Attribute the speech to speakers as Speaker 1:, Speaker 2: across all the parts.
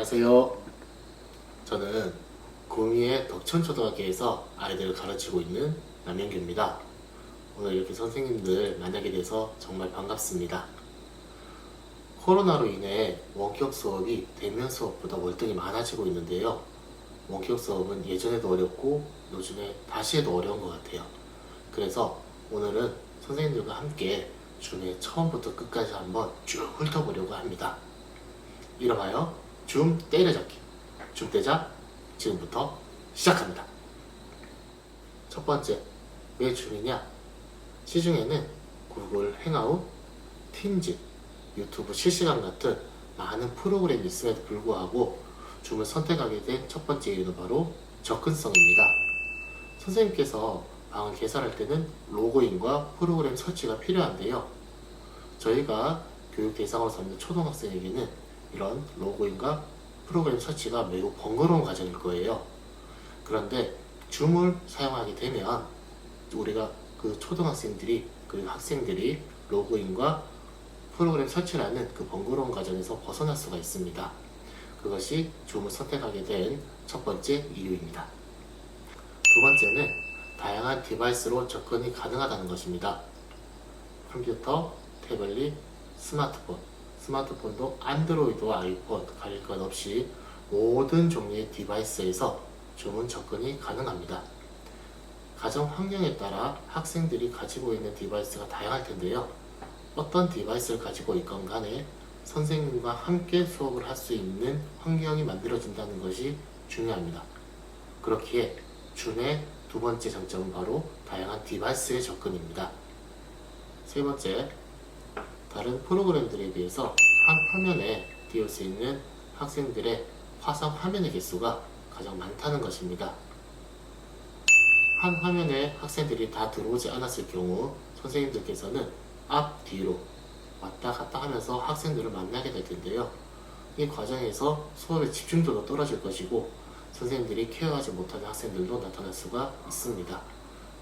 Speaker 1: 안녕하세요. 저는 구미의 덕천초등학교에서 아이들을 가르치고 있는 남영규입니다. 오늘 이렇게 선생님들 만나게 돼서 정말 반갑습니다. 코로나로 인해 원격 수업이 대면 수업보다 월등히 많아지고 있는데요. 원격 수업은 예전에도 어렵고 요즘에 다시 해도 어려운 것 같아요. 그래서 오늘은 선생님들과 함께 줌의 처음부터 끝까지 한번 쭉 훑어보려고 합니다. 이름하여 줌 때려잡기. 줌 때잡 지금부터 시작합니다. 첫 번째, 왜 줌이냐? 시중에는 구글 행아웃, 팀즈, 유튜브 실시간 같은 많은 프로그램이 있음에도 불구하고 줌을 선택하게 된 첫 번째 이유는 바로 접근성입니다. 선생님께서 방을 개설할 때는 로그인과 프로그램 설치가 필요한데요. 저희가 교육 대상으로 삼는 초등학생에게는 이런 로그인과 프로그램 설치가 매우 번거로운 과정일 거예요. 그런데 줌을 사용하게 되면 우리가 그 초등학생들이 그 학생들이 로그인과 프로그램 설치를 하는 그 번거로운 과정에서 벗어날 수가 있습니다. 그것이 줌을 선택하게 된 첫 번째 이유입니다. 두 번째는 다양한 디바이스로 접근이 가능하다는 것입니다. 컴퓨터, 태블릿, 스마트폰도 안드로이드와 아이폰 가릴 것 없이 모든 종류의 디바이스에서 줌은 접근이 가능합니다. 가정 환경에 따라 학생들이 가지고 있는 디바이스가 다양할 텐데요. 어떤 디바이스를 가지고 있건 간에 선생님과 함께 수업을 할 수 있는 환경이 만들어진다는 것이 중요합니다. 그렇기에 줌의 두 번째 장점은 바로 다양한 디바이스의 접근입니다. 세 번째, 다른 프로그램들에 비해서 한 화면에 띄울 수 있는 학생들의 화상 화면의 개수가 가장 많다는 것입니다. 한 화면에 학생들이 다 들어오지 않았을 경우 선생님들께서는 앞, 뒤로 왔다 갔다 하면서 학생들을 만나게 될 텐데요. 이 과정에서 수업의 집중도도 떨어질 것이고 선생님들이 케어하지 못하는 학생들도 나타날 수가 있습니다.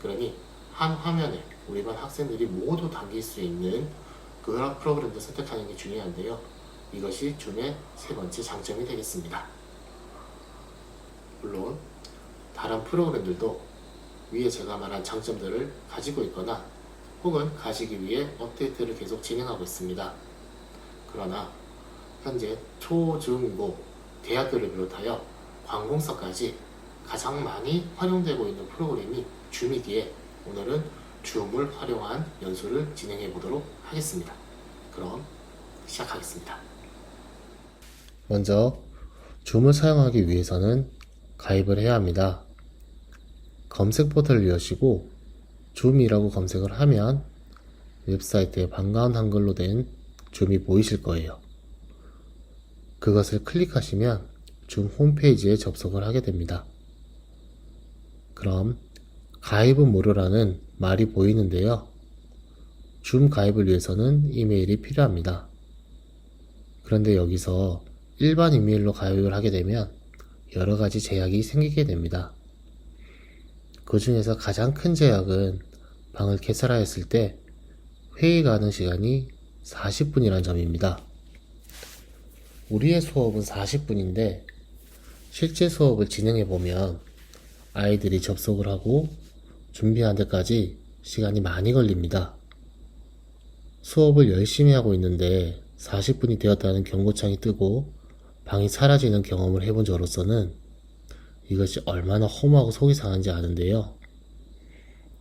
Speaker 1: 그러니 한 화면에 우리 반 학생들이 모두 담길 수 있는 그런 프로그램을 선택하는 게 중요한데요. 이것이 줌의 세 번째 장점이 되겠습니다. 물론 다른 프로그램들도 위에 제가 말한 장점들을 가지고 있거나 혹은 가지기 위해 업데이트를 계속 진행하고 있습니다. 그러나 현재 초, 중, 고, 대학교를 비롯하여 관공서까지 가장 많이 활용되고 있는 프로그램이 줌이기에 오늘은 줌을 활용한 연수를 진행해 보도록 하겠습니다. 그럼 시작하겠습니다. 먼저 줌을 사용하기 위해서는 가입을 해야 합니다. 검색 포털을 여시고 줌이라고 검색을 하면 웹사이트에 반가운 한글로 된 줌이 보이실 거예요. 그것을 클릭하시면 줌 홈페이지에 접속을 하게 됩니다. 그럼 가입은 무료라는 말이 보이는데요. 줌 가입을 위해서는 이메일이 필요합니다. 그런데 여기서 일반 이메일로 가입을 하게 되면 여러 가지 제약이 생기게 됩니다. 그 중에서 가장 큰 제약은 방을 개설하였을 때 회의가 하는 시간이 40분이란 점입니다. 우리의 수업은 40분인데 실제 수업을 진행해보면 아이들이 접속을 하고 준비하는 데까지 시간이 많이 걸립니다. 수업을 열심히 하고 있는데 40분이 되었다는 경고창이 뜨고 방이 사라지는 경험을 해본 저로서는 이것이 얼마나 허무하고 속이 상한지 아는데요.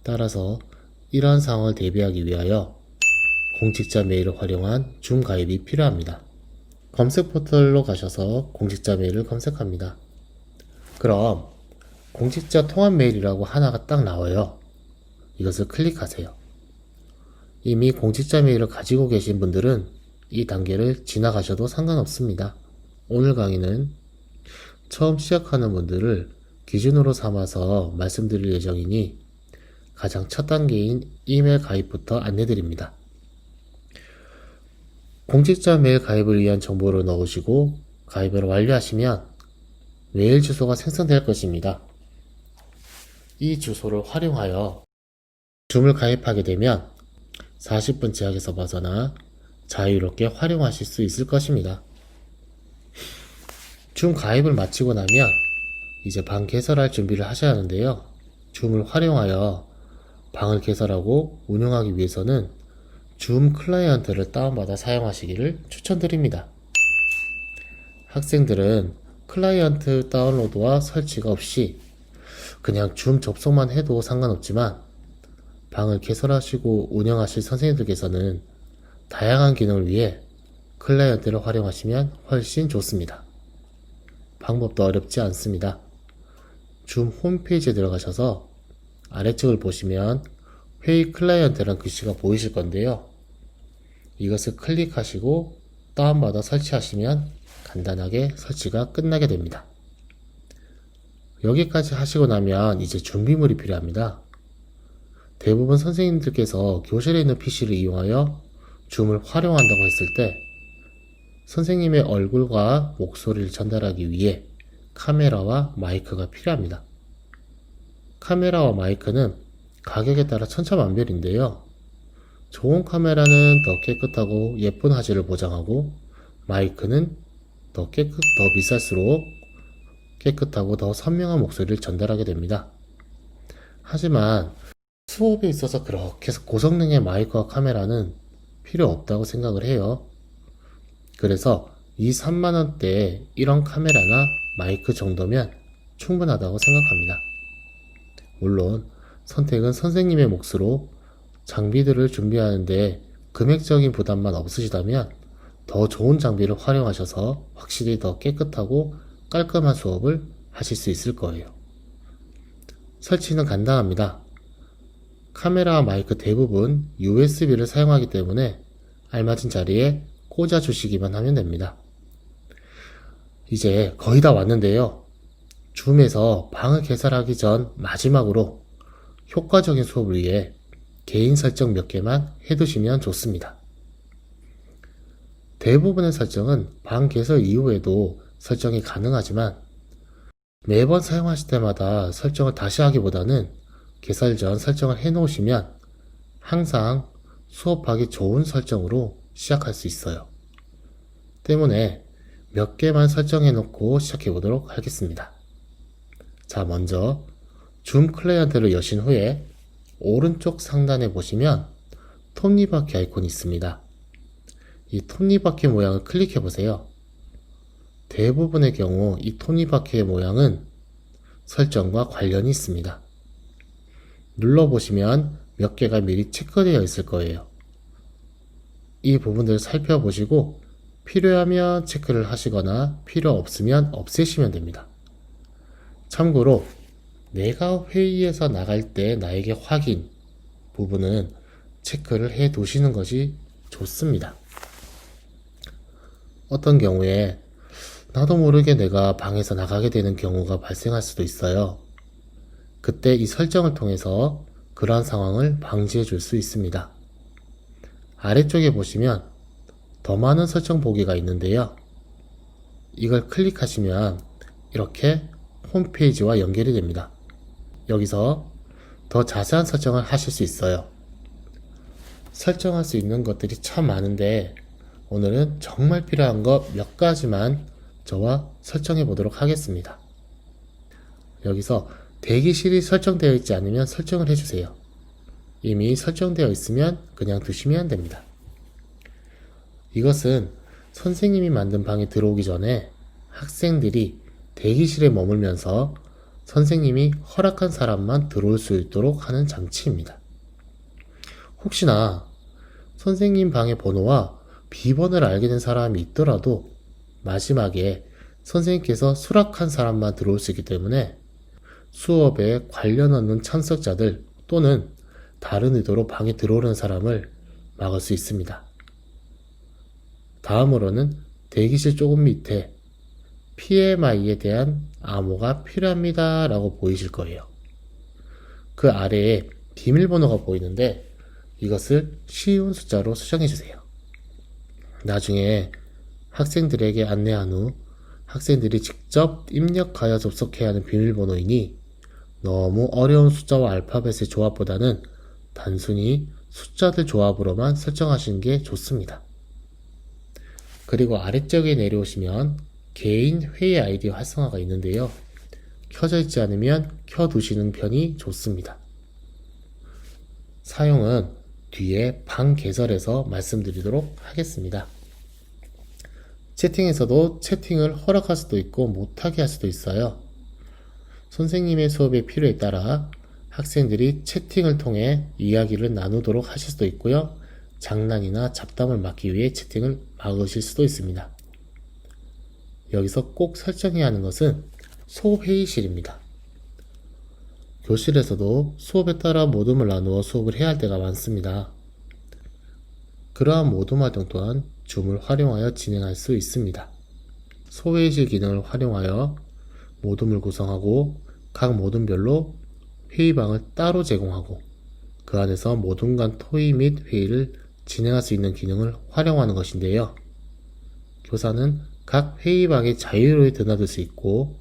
Speaker 1: 따라서 이러한 상황을 대비하기 위하여 공직자 메일을 활용한 줌 가입이 필요합니다. 검색 포털로 가셔서 공직자 메일을 검색합니다. 그럼 공직자 통합 메일이라고 하나가 딱 나와요. 이것을 클릭하세요. 이미 공직자 메일을 가지고 계신 분들은 이 단계를 지나가셔도 상관없습니다. 오늘 강의는 처음 시작하는 분들을 기준으로 삼아서 말씀드릴 예정이니 가장 첫 단계인 이메일 가입부터 안내드립니다. 공직자 메일 가입을 위한 정보를 넣으시고 가입을 완료하시면 메일 주소가 생성될 것입니다. 이 주소를 활용하여 줌을 가입하게 되면 40분 제약에서 벗어나 자유롭게 활용하실 수 있을 것입니다. 줌 가입을 마치고 나면 이제 방 개설할 준비를 하셔야 하는데요. 줌을 활용하여 방을 개설하고 운영하기 위해서는 줌 클라이언트를 다운받아 사용하시기를 추천드립니다. 학생들은 클라이언트 다운로드와 설치가 없이 그냥 줌 접속만 해도 상관없지만 방을 개설하시고 운영하실 선생님들께서는 다양한 기능을 위해 클라이언트를 활용하시면 훨씬 좋습니다. 방법도 어렵지 않습니다. 줌 홈페이지에 들어가셔서 아래쪽을 보시면 회의 클라이언트라는 글씨가 보이실 건데요. 이것을 클릭하시고 다운받아 설치하시면 간단하게 설치가 끝나게 됩니다. 여기까지 하시고 나면 이제 준비물이 필요합니다. 대부분 선생님들께서 교실에 있는 PC를 이용하여 줌을 활용한다고 했을 때 선생님의 얼굴과 목소리를 전달하기 위해 카메라와 마이크가 필요합니다. 카메라와 마이크는 가격에 따라 천차만별인데요. 좋은 카메라는 더 깨끗하고 예쁜 화질을 보장하고 마이크는 더 비쌀수록 깨끗하고 더 선명한 목소리를 전달하게 됩니다. 하지만 수업에 있어서 그렇게 고성능의 마이크와 카메라는 필요 없다고 생각을 해요. 그래서 2, 3만원대에 이런 카메라나 마이크 정도면 충분하다고 생각합니다. 물론 선택은 선생님의 몫으로 장비들을 준비하는데 금액적인 부담만 없으시다면 더 좋은 장비를 활용하셔서 확실히 더 깨끗하고 깔끔한 수업을 하실 수 있을 거예요. 설치는 간단합니다. 카메라와 마이크 대부분 USB를 사용하기 때문에 알맞은 자리에 꽂아 주시기만 하면 됩니다. 이제 거의 다 왔는데요. 줌에서 방을 개설하기 전 마지막으로 효과적인 수업을 위해 개인 설정 몇 개만 해두시면 좋습니다. 대부분의 설정은 방 개설 이후에도 설정이 가능하지만 매번 사용하실 때마다 설정을 다시 하기보다는 개설 전 설정을 해 놓으시면 항상 수업하기 좋은 설정으로 시작할 수 있어요. 때문에 몇 개만 설정해 놓고 시작해 보도록 하겠습니다. 자, 먼저 줌 클라이언트를 여신 후에 오른쪽 상단에 보시면 톱니바퀴 아이콘이 있습니다. 이 톱니바퀴 모양을 클릭해 보세요. 대부분의 경우 이 톱니바퀴의 모양은 설정과 관련이 있습니다. 눌러보시면 몇 개가 미리 체크되어 있을 거예요. 이 부분들을 살펴보시고 필요하면 체크를 하시거나 필요 없으면 없애시면 됩니다. 참고로 내가 회의에서 나갈 때 나에게 확인 부분은 체크를 해 두시는 것이 좋습니다. 어떤 경우에 나도 모르게 내가 방에서 나가게 되는 경우가 발생할 수도 있어요. 그때 이 설정을 통해서 그러한 상황을 방지해 줄 수 있습니다. 아래쪽에 보시면 더 많은 설정 보기가 있는데요. 이걸 클릭하시면 이렇게 홈페이지와 연결이 됩니다. 여기서 더 자세한 설정을 하실 수 있어요. 설정할 수 있는 것들이 참 많은데 오늘은 정말 필요한 것 몇 가지만 저와 설정해 보도록 하겠습니다. 여기서 대기실이 설정되어 있지 않으면 설정을 해주세요. 이미 설정되어 있으면 그냥 두시면 됩니다. 이것은 선생님이 만든 방에 들어오기 전에 학생들이 대기실에 머물면서 선생님이 허락한 사람만 들어올 수 있도록 하는 장치입니다. 혹시나 선생님 방의 번호와 비번을 알게 된 사람이 있더라도 마지막에 선생님께서 수락한 사람만 들어올 수 있기 때문에 수업에 관련 없는 참석자들 또는 다른 의도로 방에 들어오는 사람을 막을 수 있습니다. 다음으로는 대기실 조금 밑에 PMI에 대한 암호가 필요합니다 라고 보이실 거예요. 그 아래에 비밀번호가 보이는데 이것을 쉬운 숫자로 수정해 주세요. 나중에 학생들에게 안내한 후 학생들이 직접 입력하여 접속해야 하는 비밀번호이니 너무 어려운 숫자와 알파벳의 조합보다는 단순히 숫자들 조합으로만 설정하시는 게 좋습니다. 그리고 아래쪽에 내려오시면 개인 회의 아이디 활성화가 있는데요. 켜져 있지 않으면 켜두시는 편이 좋습니다. 사용은 뒤에 방 개설에서 말씀드리도록 하겠습니다. 채팅에서도 채팅을 허락할 수도 있고 못하게 할 수도 있어요. 선생님의 수업의 필요에 따라 학생들이 채팅을 통해 이야기를 나누도록 하실 수도 있고요. 장난이나 잡담을 막기 위해 채팅을 막으실 수도 있습니다. 여기서 꼭 설정해야 하는 것은 소회의실입니다. 교실에서도 수업에 따라 모둠을 나누어 수업을 해야 할 때가 많습니다. 그러한 모둠 활동 또한 줌을 활용하여 진행할 수 있습니다. 소회의실 기능을 활용하여 모둠을 구성하고 각 모둠별로 회의방을 따로 제공하고 그 안에서 모둠 간 토의 및 회의를 진행할 수 있는 기능을 활용하는 것인데요. 교사는 각 회의방에 자유로이 드나들 수 있고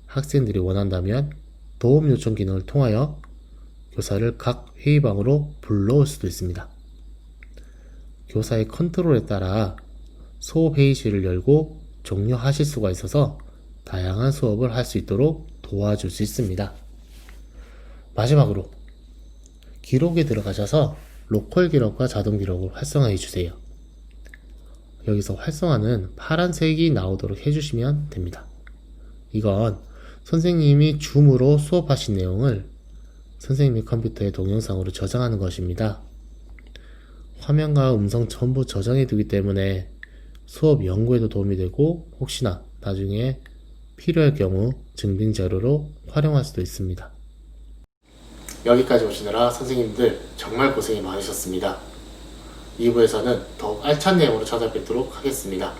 Speaker 1: 학생들이 원한다면 도움 요청 기능을 통하여 교사를 각 회의방으로 불러올 수도 있습니다. 교사의 컨트롤에 따라 소회의실을 열고 종료하실 수가 있어서 다양한 수업을 할 수 있도록 도와줄 수 있습니다. 마지막으로 기록에 들어가셔서 로컬 기록과 자동 기록을 활성화해 주세요. 여기서 활성화는 파란색이 나오도록 해주시면 됩니다. 이건 선생님이 줌으로 수업하신 내용을 선생님의 컴퓨터에 동영상으로 저장하는 것입니다. 화면과 음성 전부 저장해 두기 때문에 수업 연구에도 도움이 되고 혹시나 나중에 필요할 경우 증빙 자료로 활용할 수도 있습니다. 여기까지 오시느라 선생님들 정말 고생이 많으셨습니다. 2부에서는 더욱 알찬 내용으로 찾아뵙도록 하겠습니다.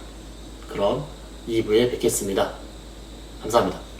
Speaker 1: 그럼 2부에 뵙겠습니다. 감사합니다.